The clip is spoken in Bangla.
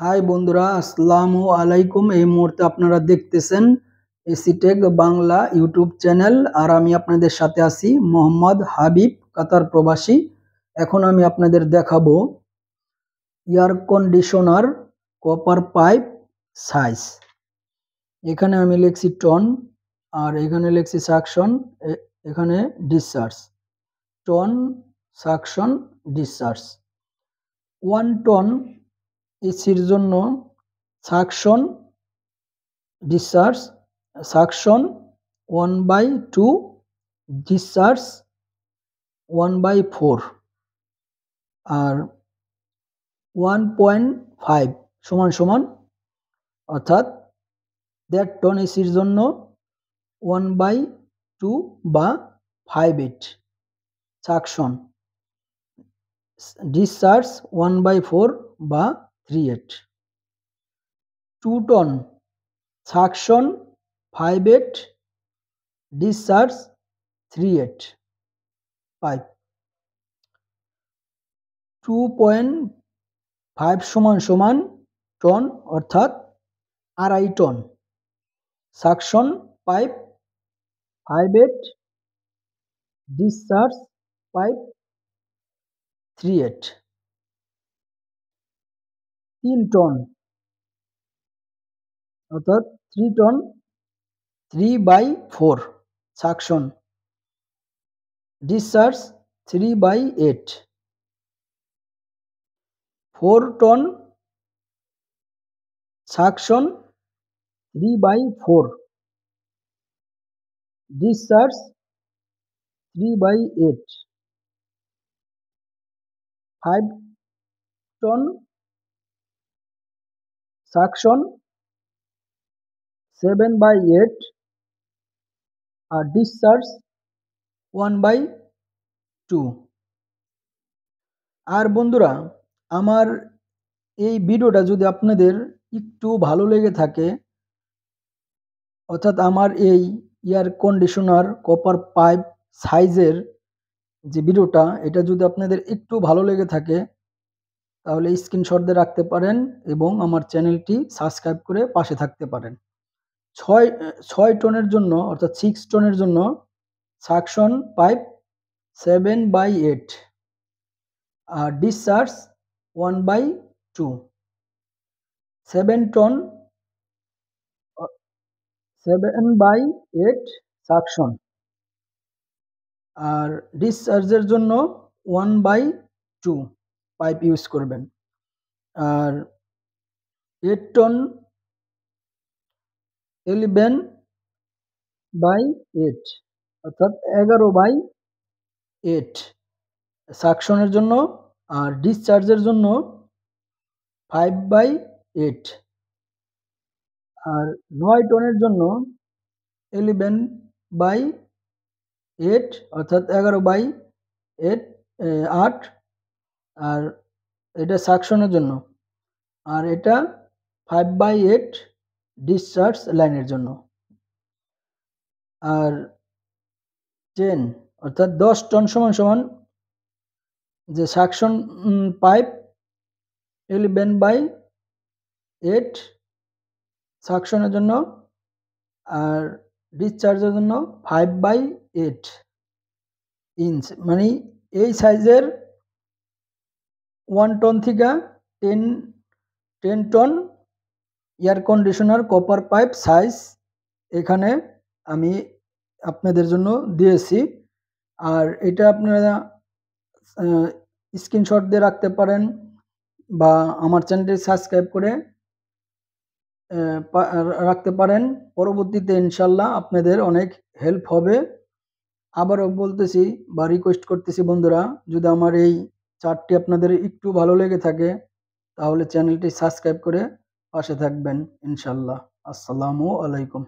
হাই বন্ধুরা, আসসালামু আলাইকুম। এই মুহূর্তে আপনারা দেখতেছেন এসিটেক বাংলা ইউটিউব চ্যানেল, আর আমি আপনাদের সাথে আছি মোহাম্মদ হাবিব, কাতার প্রবাসী। এখন আমি আপনাদের দেখাবো air conditioner copper pipe size. এখানে আমি লিখছি টন, আর এখানে লিখছি সাকশন, এখানে discharge. Ton, suction, discharge. 1 ton এসির জন্য সাকশন ডিসচার্জ, সাকশন 1/2, ডিসচার্জ 1/4, আর 1.5 সমান সমান, অর্থাৎ 1.5 টন এসির জন্য 1/2 বা 5/8 সাকশন, ডিসচার্জ 1/4 বা 3/8। 2 টন সাকশন 5/8, ডিসচার্জ 3/8 পাইপ। 2.5 সমান সমান টন, অর্থাৎ 2.5 ton suction pipe 5/8, discharge pipe 3/8। 3 ton অর্থাৎ 3 ton 3/4 suction, discharge 3/8। 4 ton suction 3/4, discharge 3/8। 5 ton suction 7/8, আর ডিসচার্জ 1/2। আর বন্ধুরা, আমার এই ভিডিওটা যদি আপনাদের একটু ভালো লেগে থাকে, অর্থাৎ আমার এই এয়ার কন্ডিশনার কপার পাইপ সাইজের যে ভিডিওটা, এটা যদি আপনাদের একটু ভালো লেগে থাকে, তাহলে স্ক্রিনশট দিয়ে রাখতে পারেন এবং আমার চ্যানেলটি সাবস্ক্রাইব করে পাশে থাকতে পারেন। 6 টনের জন্য, অর্থাৎ 6 টনের জন্য সাকশন পাইপ 7/8, আর ডিসচার্জ 1/2। 7 টন 7/8 সাকশন, আর ডিসচার্জের জন্য 1/2 পাইপ ইউজ করবেন। আর 8 টন 11/8, অর্থাৎ 11/8 সাকশনের জন্য, আর ডিসচার্জের জন্য 5/8। আর 9 টনের জন্য 11/8, অর্থাৎ 11/8, আর এটা সাকশনের জন্য, আর এটা 5/8 ডিসচার্জ লাইনের জন্য। আর 10 অর্থাৎ 10 টন সমান সমান যে সাকশন পাইপ 11/8 সাকশনের জন্য, আর ডিসচার্জের জন্য 5/8 ইঞ্চ। মানে এই সাইজের 1 টন থেকে 10 ton air conditioner copper pipe size এখানে আমি আপনাদের জন্য দিয়েছি। আর এটা আপনারা স্ক্রিনশট দিয়ে রাখতে পারেন, বা আমার চ্যানেলটি সাবস্ক্রাইব করে রাখতে পারেন। পরবর্তীতে ইনশাল্লাহ আপনাদের অনেক হেল্প হবে। আবারও বলতেছি বা রিকোয়েস্ট করতেছি বন্ধুরা, যদি আমার এই চার্টটি আপনাদের একটু ভালো লেগে থাকে, তাহলে চ্যানেলটি সাবস্ক্রাইব করে পাশে থাকবেন ইনশাল্লাহ। আসসালামু আলাইকুম।